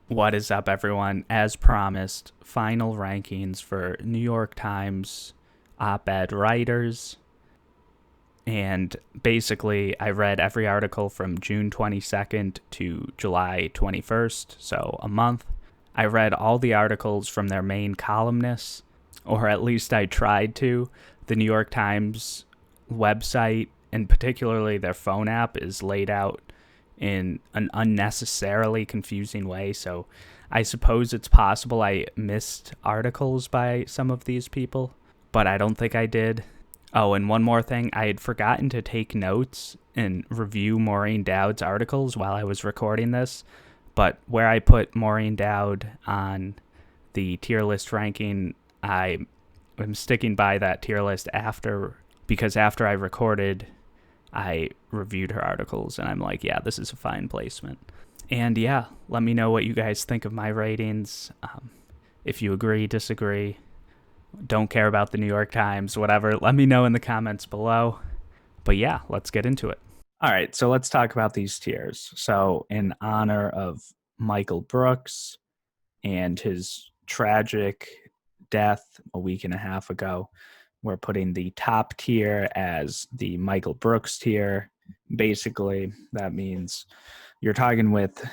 What is up, everyone? As promised, final rankings for New York Times op ed writers. And basically, I read every article from June 22nd to July 21st, so a month. I read all the articles from their main columnists, or at least I tried to. The New York Times website, and particularly their phone app, is laid out in an unnecessarily confusing way. So I suppose it's possible I missed articles by some of these people, but I don't think I did. Oh, and one more thing, I had forgotten to take notes and review Maureen Dowd's articles while I was recording this, but where I put Maureen Dowd on the tier list ranking, I am sticking by that tier list because after I recorded, I reviewed her articles and I'm like, yeah, this is a fine placement. And yeah, let me know what you guys think of my ratings. If you agree, disagree, don't care about the New York Times, whatever, let me know in the comments below. But yeah, let's get into it. All right, so let's talk about these tiers. So, in honor of Michael Brooks and his tragic death a week and a half ago, we're putting the top tier as the Michael Brooks tier. Basically, that means you're talking with,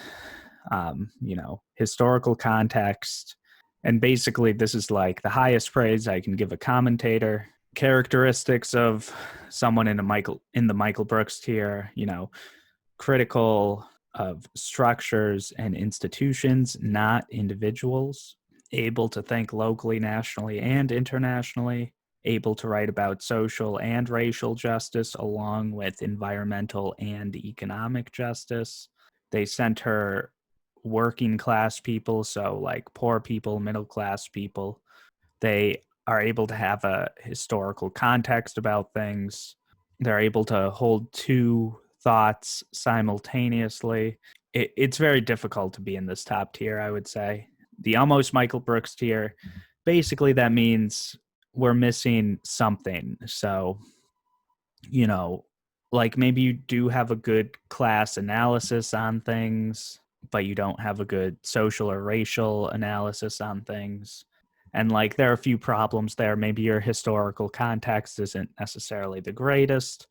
historical context. And basically, this is like the highest praise I can give a commentator. Characteristics of someone in the Michael Brooks tier, critical of structures and institutions, not individuals, able to think locally, nationally, and internationally, able to write about social and racial justice along with environmental and economic justice. They center working class people, so like poor people, middle class people. They are able to have a historical context about things. They're able to hold two thoughts simultaneously. It's very difficult to be in this top tier, I would say. The almost Michael Brooks tier, basically, that means we're missing something. So, you know, like maybe you do have a good class analysis on things, but you don't have a good social or racial analysis on things. And like there are a few problems there. Maybe your historical context isn't necessarily the greatest,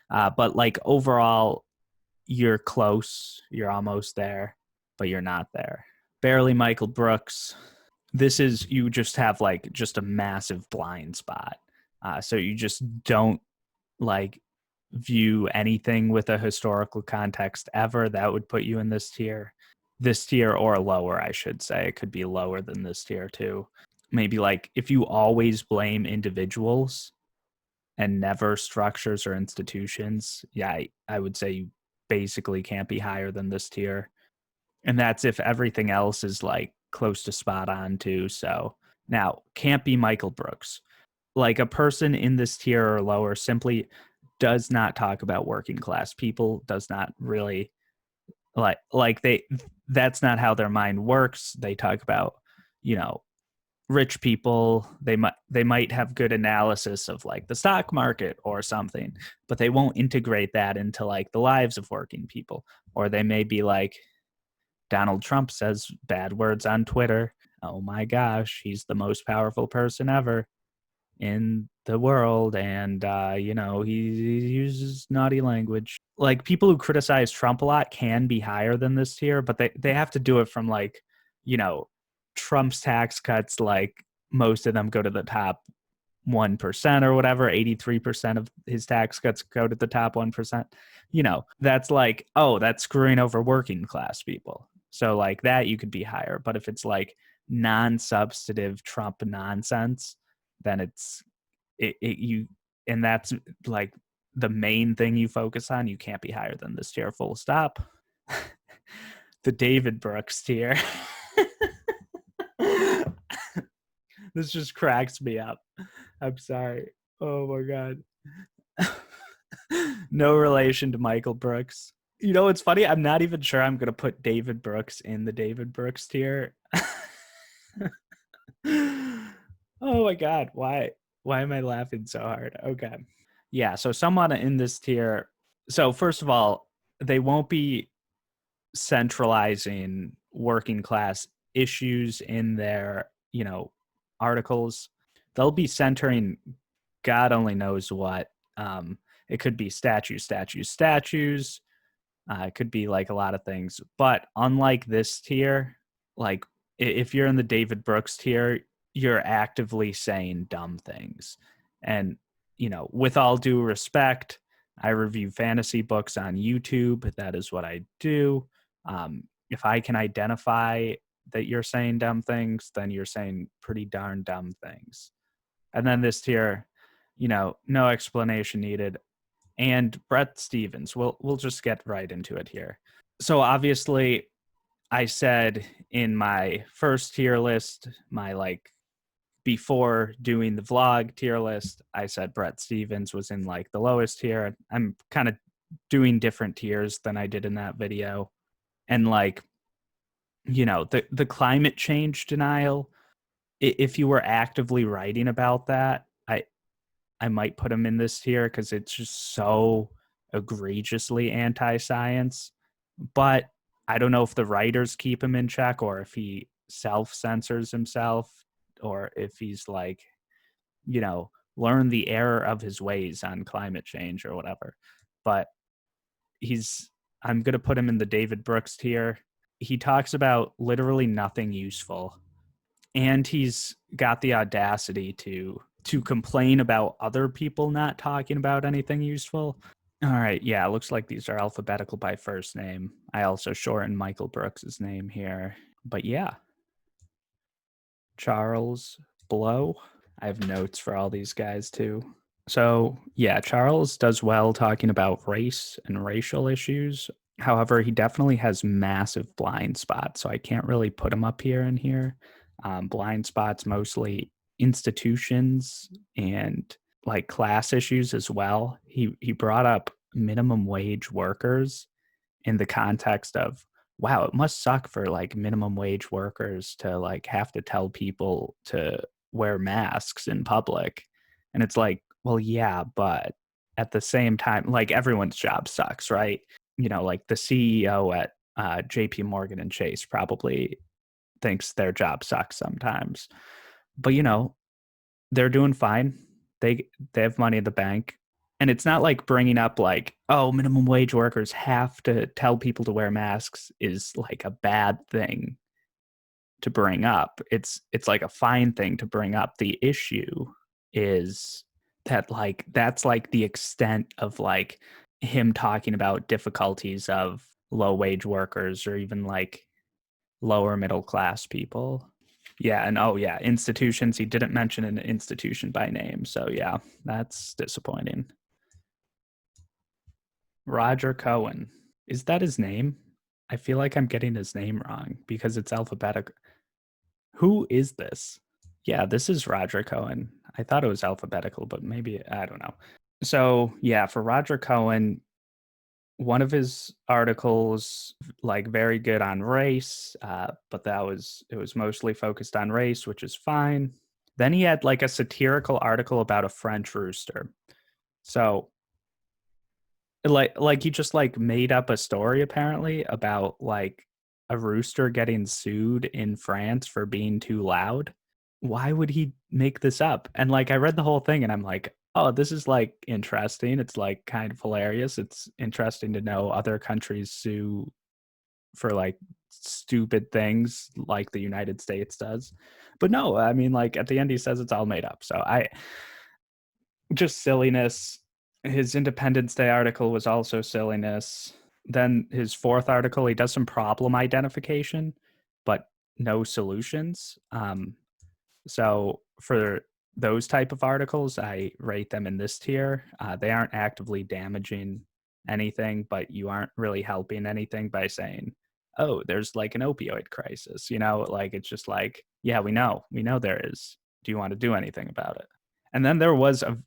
but like overall, you're close. You're almost there, but you're not there. Barely Michael Brooks. This is you just have like just a massive blind spot. So you just don't like view anything with a historical context ever. That would put you in this tier. This tier or lower, I should say. It could be lower than this tier too. Maybe like if you always blame individuals and never structures or institutions, yeah, I would say you basically can't be higher than this tier. And that's if everything else is like close to spot on too. So now can't be Michael Brooks. Like a person in this tier or lower simply does not talk about working class people, does not really like they that's not how their mind works. They talk about, you know, rich people. They might have good analysis of like the stock market or something, but they won't integrate that into like the lives of working people. Or they may be like Donald Trump says bad words on Twitter. Oh my gosh, he's the most powerful person ever in the world, and he uses naughty language. Like people who criticize Trump a lot can be higher than this tier, but they have to do it from like, you know, Trump's tax cuts, like most of them go to the top 1% or whatever. 83% of his tax cuts go to the top 1%. That's like, oh, that's screwing over working class people. So like that you could be higher. But if it's like non-substantive Trump nonsense, then you and that's like the main thing you focus on, you can't be higher than this tier, full stop. The David Brooks tier. This just cracks me up. I'm sorry. Oh my god. No relation to Michael Brooks. You know what's funny? I'm not even sure I'm gonna put David Brooks in the David Brooks tier. Oh my god, why am I laughing so hard? Okay. Yeah, so someone in this tier. So first of all, they won't be centralizing working class issues in their, articles. They'll be centering God only knows what. It could be statues. It could be like a lot of things. But unlike this tier, like if you're in the David Brooks tier, you're actively saying dumb things. And, with all due respect, I review fantasy books on YouTube. That is what I do. If I can identify that you're saying dumb things, then you're saying pretty darn dumb things. And then this tier, no explanation needed. And Brett Stevens, we'll just get right into it here. So obviously, I said in my first tier list, my before doing the vlog tier list, I said Brett Stevens was in the lowest tier. I'm kind of doing different tiers than I did in that video. And the climate change denial, if you were actively writing about that, I might put him in this tier because it's just so egregiously anti-science. But I don't know if the writers keep him in check or if he self-censors himself or if he's learn the error of his ways on climate change or whatever. But I'm going to put him in the David Brooks tier. He talks about literally nothing useful. And he's got the audacity to complain about other people not talking about anything useful. All right, yeah, it looks like these are alphabetical by first name. I also shortened Michael Brooks's name here. But yeah, Charles Blow. I have notes for all these guys too. So yeah, Charles does well talking about race and racial issues. However, he definitely has massive blind spots, so I can't really put him up here and here. Blind spots mostly institutions and class issues as well. He brought up minimum wage workers in the context of, wow, it must suck for minimum wage workers to have to tell people to wear masks in public. And it's well, yeah, but at the same time, everyone's job sucks, right? The CEO at JP Morgan and Chase probably thinks their job sucks sometimes. But they're doing fine. They have money in the bank. And it's not bringing up oh, minimum wage workers have to tell people to wear masks is a bad thing to bring up. It's a fine thing to bring up. The issue is that that's the extent of him talking about difficulties of low wage workers or even lower middle class people. Yeah, and oh yeah, institutions. He didn't mention an institution by name. So yeah, that's disappointing. Roger Cohen. Is that his name? I feel like I'm getting his name wrong because it's alphabetical. Who is this? Yeah, this is Roger Cohen. I thought it was alphabetical, but maybe, I don't know. So yeah, for Roger Cohen, one of his articles very good on race, but it was mostly focused on race, which is fine. Then he had a satirical article about a French rooster. So he just made up a story apparently about a rooster getting sued in France for being too loud. Why would he make this up? And I read the whole thing and I'm oh, this is interesting. It's kind of hilarious. It's interesting to know other countries sue for stupid things like the United States does. But no, I mean at the end he says it's all made up. So just silliness. His Independence Day article was also silliness. Then his fourth article, he does some problem identification, but no solutions. So for those type of articles, I rate them in this tier. They aren't actively damaging anything, but you aren't really helping anything by saying, oh, there's an opioid crisis. It's just yeah, we know there is. Do you want to do anything about it? And then there was a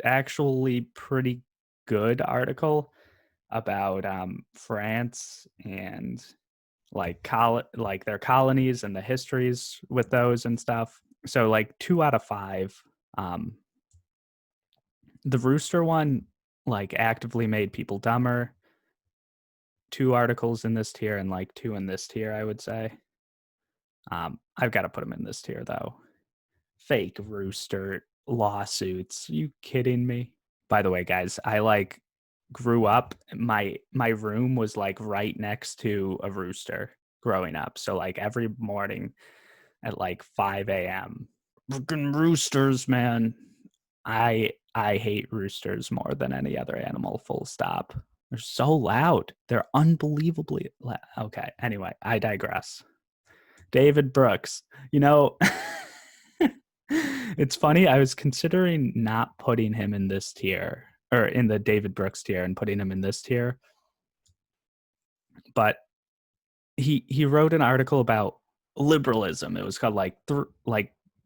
actually pretty good article about France and their colonies and the histories with those and stuff. So 2 out of 5. The rooster one actively made people dumber. 2 articles in this tier and like 2 in this tier, I would say. I've got to put him in this tier though. Fake rooster lawsuits. You kidding me? By the way, guys, I like grew up. My room was like right next to a rooster growing up. So like every morning at like 5 a.m. Freaking roosters, man. I hate roosters more than any other animal, full stop. They're so loud. They're unbelievably loud. Okay, anyway, I digress. David Brooks. You know, it's funny. I was considering not putting him in this tier or in the David Brooks tier and putting him in this tier. But he wrote an article about liberalism. It was called like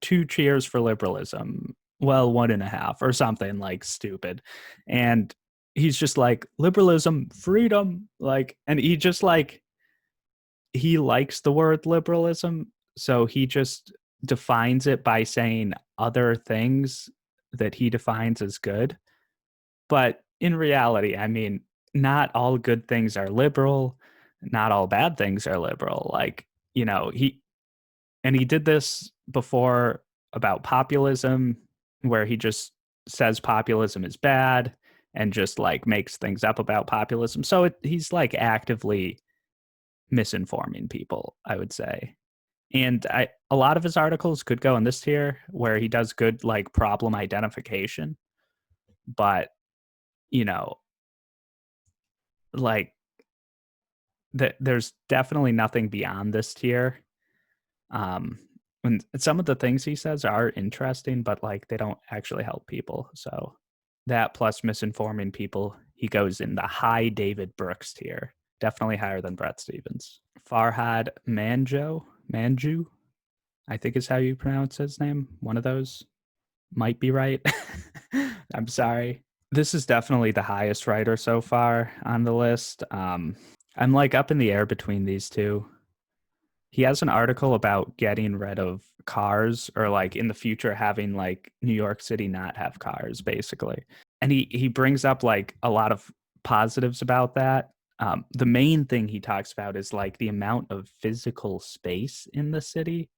2 cheers for liberalism. Well, 1.5 or something like stupid. And he's just like liberalism, freedom, like, and he just like he likes the word liberalism, so he just defines it by saying other things that he defines as good. But in reality, I mean, not all good things are liberal, not all bad things are liberal. Like, he did this before about populism, where he just says populism is bad and just like makes things up about populism. So he's like actively misinforming people, I would say. And a lot of his articles could go in this tier where he does good like problem identification, but you know, like there's definitely nothing beyond this tier. And some of the things he says are interesting, but like they don't actually help people. So that plus misinforming people, he goes in the high David Brooks tier, definitely higher than Brett Stevens. Farhad Manju, I think is how you pronounce his name. One of those might be right. I'm sorry. This is definitely the highest writer so far on the list. I'm like up in the air between these two. He has an article about getting rid of cars, or like in the future having like New York City not have cars, basically. And he brings up like a lot of positives about that. The main thing he talks about is like the amount of physical space in the city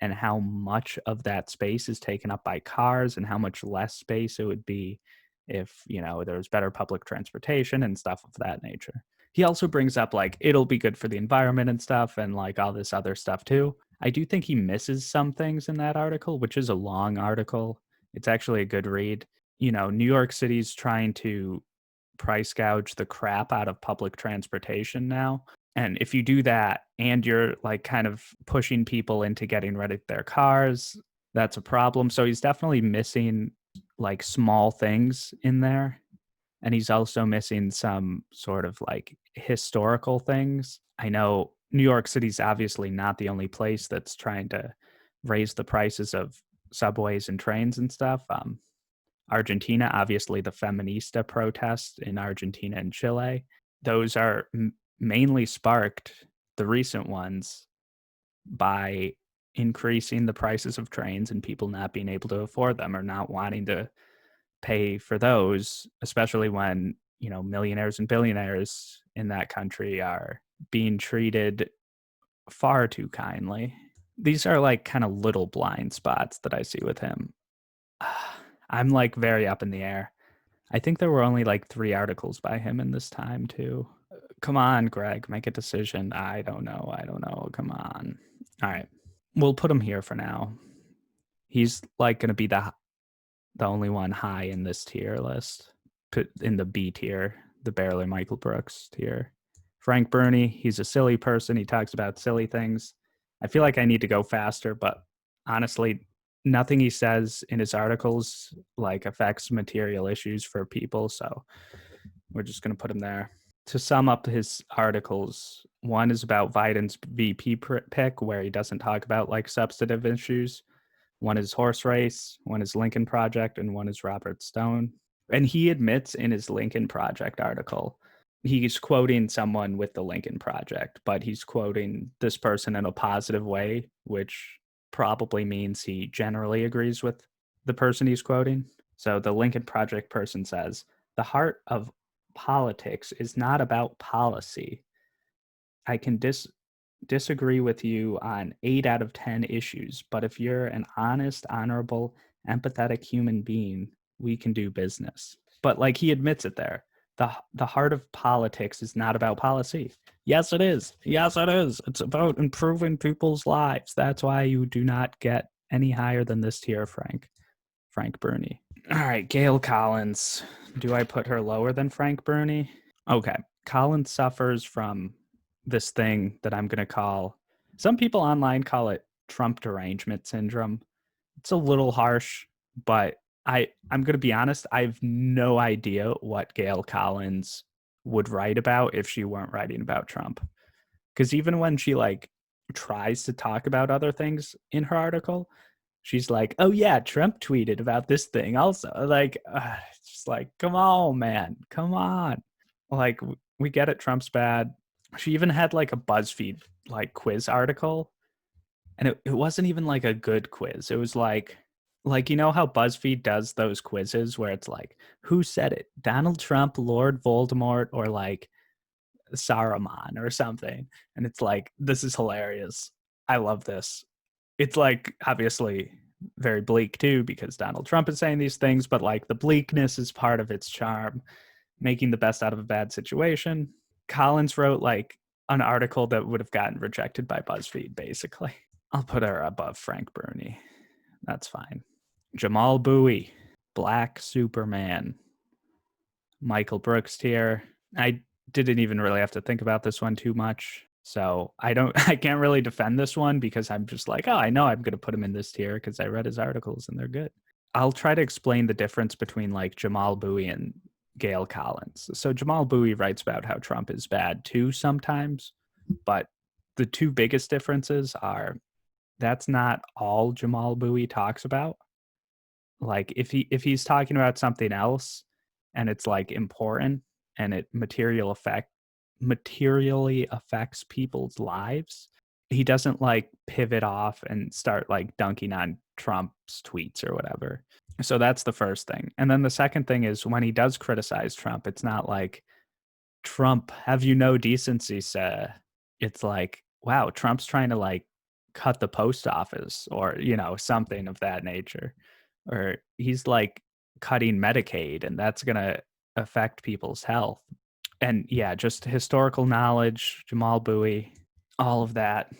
and how much of that space is taken up by cars and how much less space it would be if, there was better public transportation and stuff of that nature. He also brings up like it'll be good for the environment and stuff and like all this other stuff too. I do think he misses some things in that article, which is a long article. It's actually a good read. New York City's trying to price gouge the crap out of public transportation now. And if you do that and you're like kind of pushing people into getting rid of their cars, that's a problem. So he's definitely missing like small things in there. And he's also missing some sort of like historical things. I know New York City's obviously not the only place that's trying to raise the prices of subways and trains and stuff. Argentina, obviously the feminista protests in Argentina and Chile, those are mainly sparked, the recent ones, by increasing the prices of trains and people not being able to afford them or not wanting to pay for those, especially when, millionaires and billionaires in that country are being treated far too kindly. These are like kind of little blind spots that I see with him. I'm like very up in the air. I think there were only like 3 articles by him in this time too. Come on, Greg, make a decision. I don't know. Come on. All right. We'll put him here for now. He's like going to be the only one high in this tier list. Put in the B tier, the barely Michael Brooks tier. Frank Burney, he's a silly person. He talks about silly things. I feel like I need to go faster, but honestly, nothing he says in his articles like affects material issues for people. So we're just going to put him there. To sum up his articles, one is about Biden's VP pick, where he doesn't talk about like substantive issues. One is Horse Race, one is Lincoln Project, and one is Robert Stone. And he admits in his Lincoln Project article, he's quoting someone with the Lincoln Project, but he's quoting this person in a positive way, which probably means he generally agrees with the person he's quoting. So the Lincoln Project person says, "The heart of politics is not about policy. I can disagree with you on 8 out of 10 issues, but if you're an honest, honorable, empathetic human being, we can do business. But like he admits it there. The heart of politics is not about policy. Yes, it is. Yes, it is. It's about improving people's lives. That's why you do not get any higher than this tier, Frank Bruni. All right, Gail Collins. Do I put her lower than Frank Bruni? Okay. Collins suffers from this thing that I'm going to call, some people online call it Trump derangement syndrome. It's a little harsh, but I'm going to be honest, I have no idea what Gail Collins would write about if she weren't writing about Trump. Because even when she like tries to talk about other things in her article, she's like, "Oh yeah, Trump tweeted about this thing also." Like, it's just like, come on, man, come on. Like, we get it, Trump's bad. She even had like a BuzzFeed like quiz article, and it wasn't even like a good quiz. It was like you know how BuzzFeed does those quizzes where it's like, who said it? Donald Trump, Lord Voldemort, or like Saruman or something. And it's like, this is hilarious. I love this. It's like obviously very bleak too because Donald Trump is saying these things, but like the bleakness is part of its charm, making the best out of a bad situation. Collins wrote like an article that would have gotten rejected by BuzzFeed, basically. I'll put her above Frank Bruni. That's fine. Jamal Bowie, Black Superman. Michael Brooks tier. I didn't even really have to think about this one too much. So I can't really defend this one because I'm just like, oh, I know I'm going to put him in this tier because I read his articles and they're good. I'll try to explain the difference between like Jamal Bowie and Gail Collins. So Jamal Bowie writes about how Trump is bad too sometimes, but the two biggest differences are that's not all Jamal Bowie talks about. Like if he's talking about something else and it's like important and it materially affects people's lives, he doesn't like pivot off and start like dunking on Trump's tweets or whatever. So that's the first thing. And then the second thing is when he does criticize Trump, it's not like, Trump, have you no decency, sir? It's like, wow, Trump's trying to like cut the post office or, you know, something of that nature. Or he's like cutting Medicaid and that's going to affect people's health. And yeah, just historical knowledge, Jamal Bowie, all of that,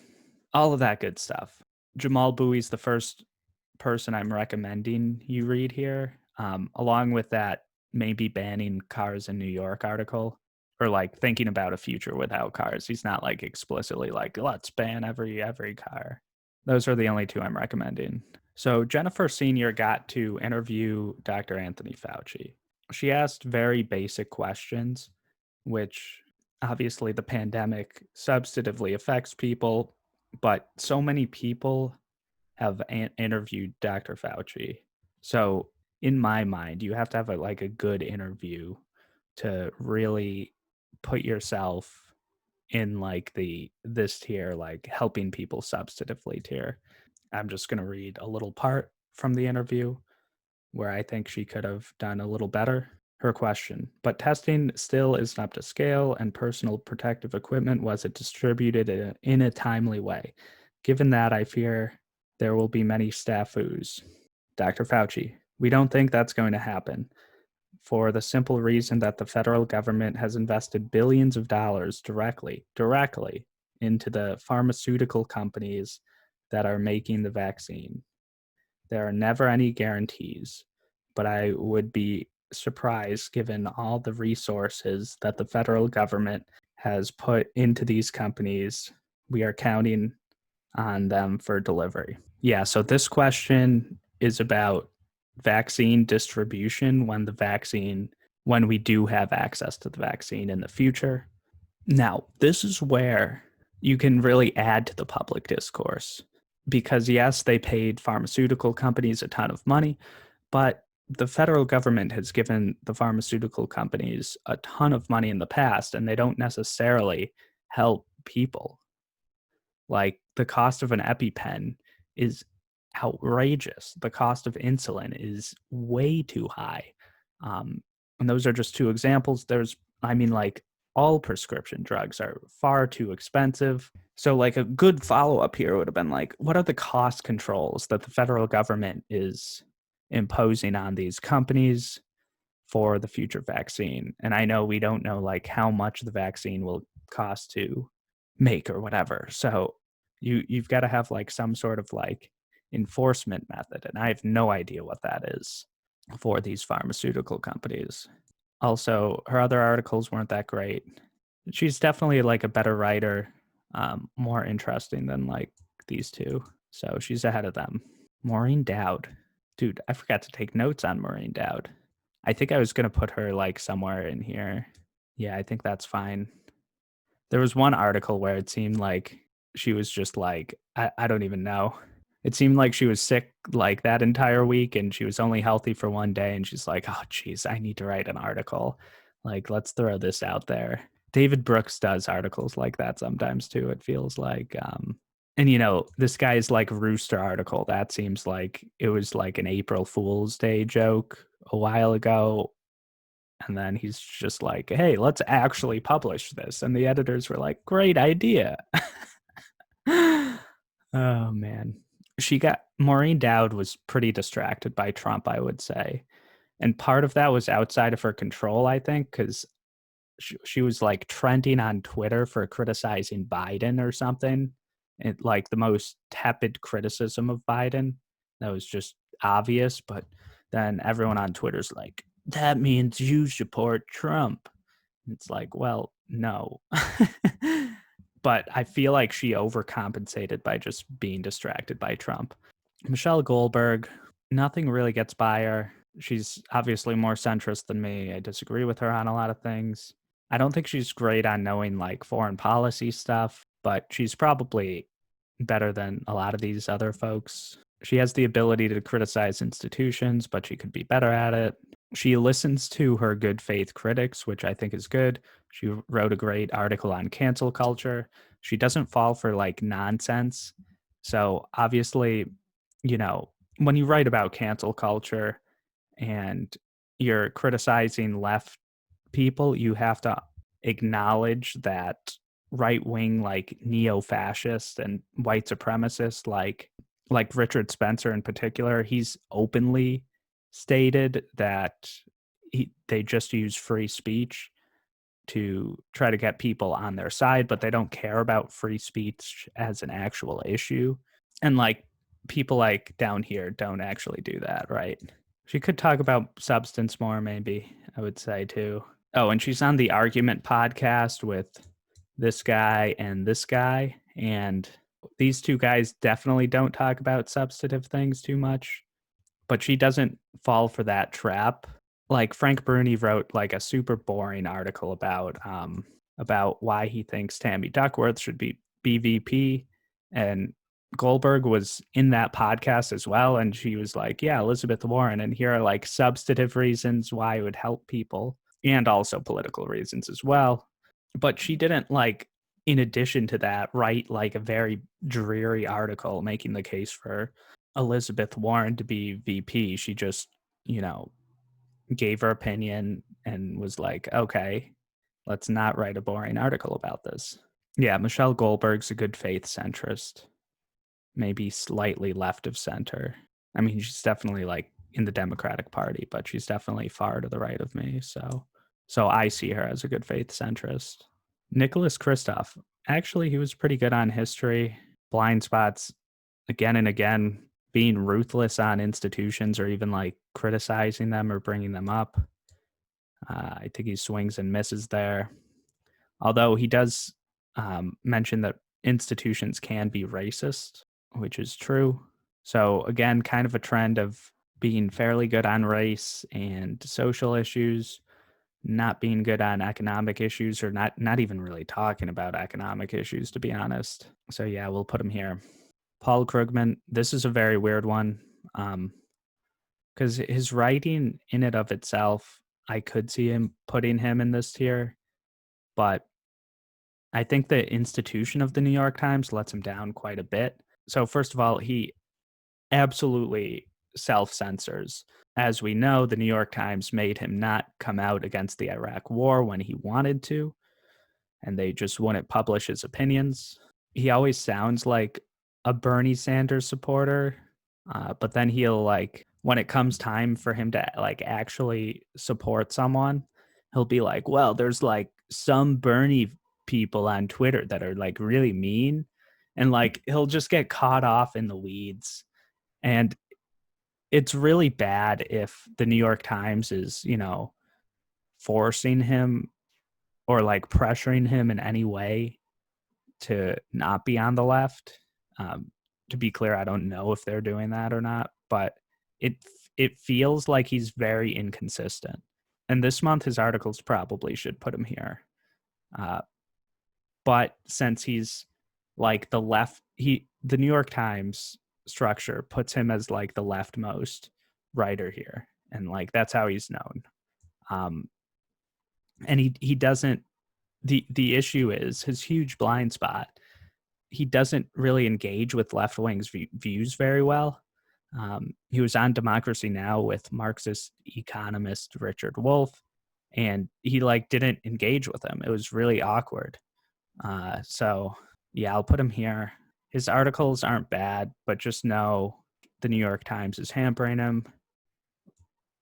all of that good stuff. Jamal Bowie's the first person I'm recommending you read here, along with that maybe banning cars in New York article or like thinking about a future without cars. He's not like explicitly like, let's ban every car. Those are the only two I'm recommending. So Jennifer Senior got to interview Dr. Anthony Fauci. She asked very basic questions, which obviously the pandemic substantively affects people, but so many people have interviewed Dr. Fauci. So in my mind, you have to have like a good interview to really put yourself in like this tier, like helping people substantively tier. I'm just going to read a little part from the interview where I think she could have done a little better. Her question, but testing still isn't up to scale and personal protective equipment wasn't distributed in a timely way. Given that, I fear there will be many snafus. Dr. Fauci, we don't think that's going to happen for the simple reason that the federal government has invested billions of dollars directly into the pharmaceutical companies that are making the vaccine. There are never any guarantees, but I would be surprised given all the resources that the federal government has put into these companies. We are counting on them for delivery. Yeah, so this question is about vaccine distribution when we do have access to the vaccine in the future. Now, this is where you can really add to the public discourse because yes, they paid pharmaceutical companies a ton of money, but the federal government has given the pharmaceutical companies a ton of money in the past and they don't necessarily help people. Like the cost of an EpiPen is outrageous. The cost of insulin is way too high. And those are just two examples. There's, I mean, like all prescription drugs are far too expensive. So like a good follow-up here would have been like, what are the cost controls that the federal government is imposing on these companies for the future vaccine? And I know we don't know like how much the vaccine will cost to make or whatever. So you've got to have like some sort of like enforcement method, and I have no idea what that is for these pharmaceutical companies. Also, her other articles weren't that great. She's definitely like a better writer, more interesting than like these two. So she's ahead of them. Maureen Dowd. Dude, I forgot to take notes on Maureen Dowd. I think I was going to put her like somewhere in here. Yeah, I think that's fine. There was one article where it seemed like she was just like, I don't even know. It seemed like she was sick like that entire week and she was only healthy for one day. And she's like, oh, geez, I need to write an article. Like, let's throw this out there. David Brooks does articles like that sometimes too, it feels like. And, you know, this guy's like Rooster article, that seems like it was like an April Fool's Day joke a while ago. And then he's just like, hey, let's actually publish this. And the editors were like, great idea. Oh, man. Maureen Dowd was pretty distracted by Trump, I would say. And part of that was outside of her control, I think, because she was like trending on Twitter for criticizing Biden or something. And like the most tepid criticism of Biden that was just obvious. But then everyone on Twitter's like, that means you support Trump. It's like, well, no. But I feel like she overcompensated by just being distracted by Trump. Michelle Goldberg, nothing really gets by her. She's obviously more centrist than me. I disagree with her on a lot of things. I don't think she's great on knowing like foreign policy stuff, but she's probably better than a lot of these other folks. She has the ability to criticize institutions, but she could be better at it. She listens to her good faith critics, which I think is good. She wrote a great article on cancel culture. She doesn't fall for like nonsense. So obviously, you know, when you write about cancel culture and you're criticizing left people, you have to acknowledge that right wing, like neo fascist and white supremacist, like Richard Spencer in particular, he's openly stated that they just use free speech to try to get people on their side, but they don't care about free speech as an actual issue. And like people like down here don't actually do that, right? She could talk about substance more, maybe, I would say too. Oh, and she's on the Argument podcast with this guy and this guy. And these two guys definitely don't talk about substantive things too much, but she doesn't fall for that trap. Like Frank Bruni wrote like a super boring article about why he thinks Tammy Duckworth should be BVP, and Goldberg was in that podcast as well, and she was like, yeah, Elizabeth Warren, and here are like substantive reasons why it would help people and also political reasons as well. But she didn't like, in addition to that, write like a very dreary article making the case for Elizabeth Warren to be VP. She just, you know, gave her opinion and was like, okay, let's not write a boring article about this. Yeah, Michelle Goldberg's a good faith centrist, maybe slightly left of center. I mean, she's definitely like in the Democratic Party, but she's definitely far to the right of me. So I see her as a good faith centrist. Nicholas Kristof, actually, he was pretty good on history, blind spots again and again, being ruthless on institutions or even like criticizing them or bringing them up. I think he swings and misses there. Although he does mention that institutions can be racist, which is true. So again, kind of a trend of being fairly good on race and social issues, not being good on economic issues, or not even really talking about economic issues, to be honest. So yeah, we'll put him here. Paul Krugman, this is a very weird one, because his writing in and of itself, I could see him putting him in this tier, but I think the institution of the New York Times lets him down quite a bit. So first of all, he absolutely self-censors. As we know, the New York Times made him not come out against the Iraq War when he wanted to. and they just wouldn't publish his opinions. He always sounds like a Bernie Sanders supporter, but then he'll like, when it comes time for him to like actually support someone, he'll be like, well, there's like some Bernie people on Twitter that are like really mean, and like he'll just get caught off in the weeds. And it's really bad if the New York Times is, forcing him or like pressuring him in any way to not be on the left. To be clear, I don't know if they're doing that or not, but it feels like he's very inconsistent. And this month, his articles probably should put him here. But since he's like the left, the New York Times structure puts him as like the leftmost writer here, and like that's how he's known. And he doesn't. The issue is his huge blind spot. He doesn't really engage with left wing's views very well. He was on Democracy Now! With Marxist economist Richard Wolff, and he like didn't engage with him. It was really awkward. So yeah, I'll put him here. His articles aren't bad, but just know the New York Times is hampering him.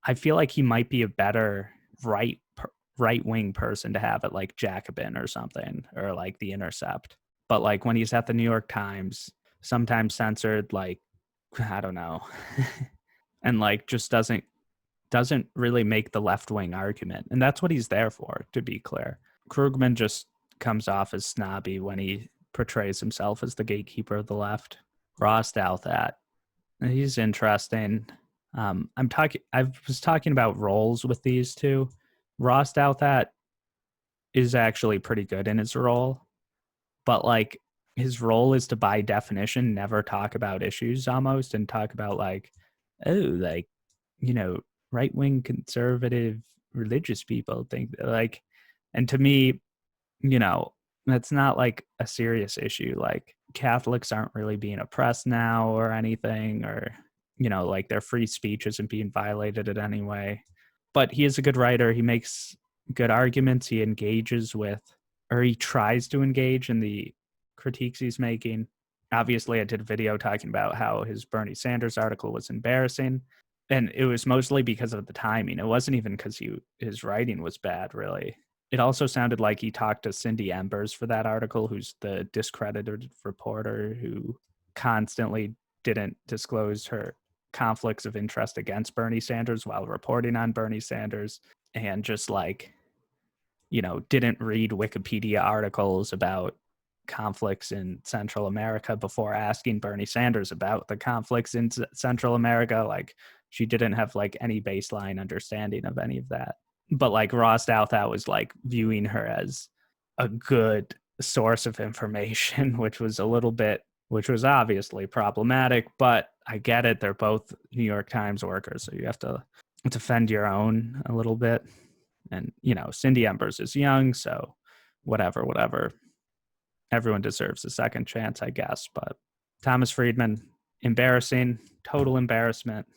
I feel like he might be a better right-wing person to have at like Jacobin or something, or like The Intercept. But like when he's at the New York Times, sometimes censored, like, I don't know, and like just doesn't really make the left-wing argument. And that's what he's there for, to be clear. Krugman just comes off as snobby when he portrays himself as the gatekeeper of the left. Ross Douthat, he's interesting. I was talking about roles with these two. Ross Douthat is actually pretty good in his role, but like his role is to, by definition, never talk about issues almost, and talk about like, right-wing conservative religious people think like, and to me, that's not like a serious issue. Like Catholics aren't really being oppressed now or anything, or, like their free speech isn't being violated in any way. But he is a good writer. He makes good arguments. He engages with, or he tries to engage in the critiques he's making. Obviously, I did a video talking about how his Bernie Sanders article was embarrassing, and it was mostly because of the timing. It wasn't even because his writing was bad, really. It also sounded like he talked to Cindy Embers for that article, who's the discredited reporter who constantly didn't disclose her conflicts of interest against Bernie Sanders while reporting on Bernie Sanders, and just like, didn't read Wikipedia articles about conflicts in Central America before asking Bernie Sanders about the conflicts in Central America. Like, she didn't have like any baseline understanding of any of that. But like Ross Douthat was like viewing her as a good source of information, which was obviously problematic, but I get it. They're both New York Times workers, so you have to defend your own a little bit. And, Cindy Embers is young, so whatever. Everyone deserves a second chance, I guess. But Thomas Friedman, embarrassing, total embarrassment.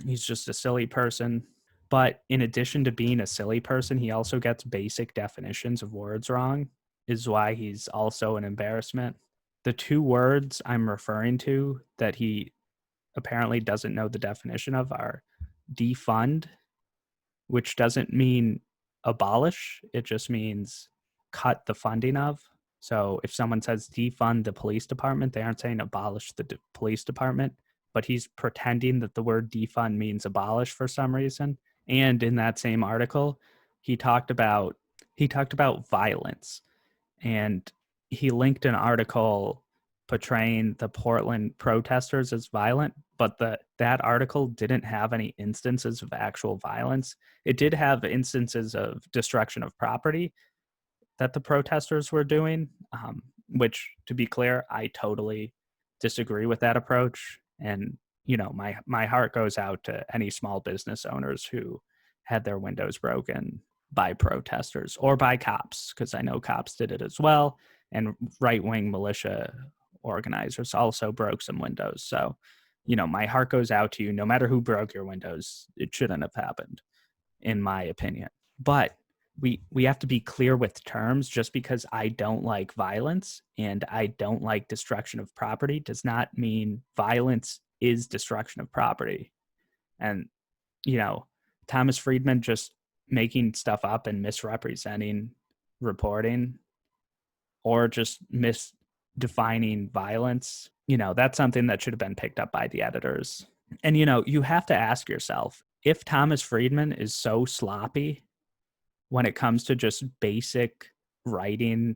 He's just a silly person. But in addition to being a silly person, he also gets basic definitions of words wrong, is why he's also an embarrassment. The two words I'm referring to that he apparently doesn't know the definition of are defund, which doesn't mean abolish. It just means cut the funding of. So if someone says defund the police department, they aren't saying abolish the police department, but he's pretending that the word defund means abolish for some reason. And in that same article, he talked about violence, and he linked an article portraying the Portland protesters as violent, but that article didn't have any instances of actual violence. It did have instances of destruction of property that the protesters were doing, which, to be clear, I totally disagree with that approach. And, my heart goes out to any small business owners who had their windows broken by protesters or by cops, because I know cops did it as well. And right-wing militia organizers also broke some windows. So, my heart goes out to you. No matter who broke your windows, it shouldn't have happened, in my opinion. But we have to be clear with terms. Just because I don't like violence and I don't like destruction of property does not mean violence is destruction of property. And, you know, Thomas Friedman just making stuff up and misrepresenting reporting or just misdefining violence, that's something that should have been picked up by the editors. And, you have to ask yourself, if Thomas Friedman is so sloppy when it comes to just basic writing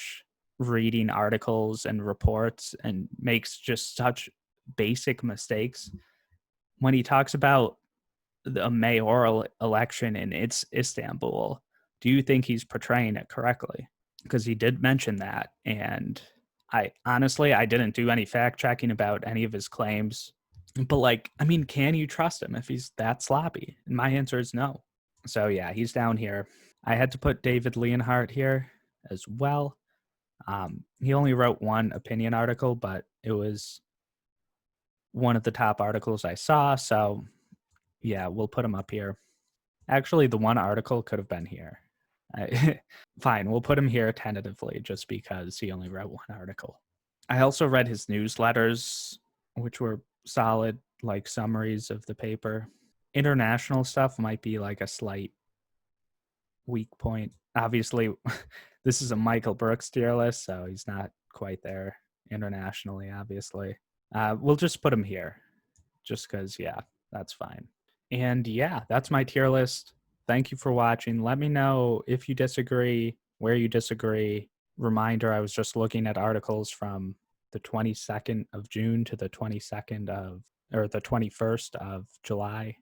/ reading articles and reports and makes just such basic mistakes when he talks about the mayoral election in Istanbul, do you think he's portraying it correctly? Because he did mention that. And I honestly, I didn't do any fact checking about any of his claims. But can you trust him if he's that sloppy? And my answer is no. So yeah, he's down here. I had to put David Leonhardt here as well. He only wrote one opinion article, but it was one of the top articles I saw. So yeah, we'll put him up here. Actually, the one article could have been here. Fine, we'll put him here tentatively just because he only wrote one article. I also read his newsletters, which were solid, summaries of the paper. International stuff might be a slight weak point. Obviously, this is a Michael Brooks tier list, so he's not quite there internationally, obviously. We'll just put him here just because, yeah, that's fine. And yeah, that's my tier list. Thank you for watching. Let me know if you disagree, where you disagree. Reminder, I was just looking at articles from the 22nd of June to the 21st of July.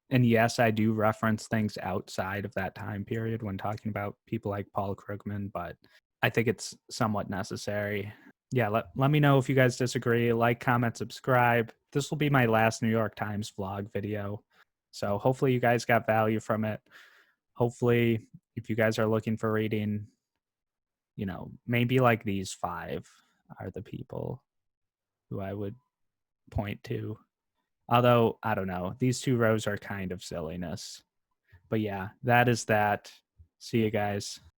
And yes, I do reference things outside of that time period when talking about people like Paul Krugman, but I think it's somewhat necessary. Yeah, let me know if you guys disagree. Like, comment, subscribe. This will be my last New York Times vlog video. So hopefully you guys got value from it. Hopefully, if you guys are looking for reading, maybe these 5 are the people who I would point to. Although, I don't know, these 2 rows are kind of silliness. But yeah, that is that. See you guys.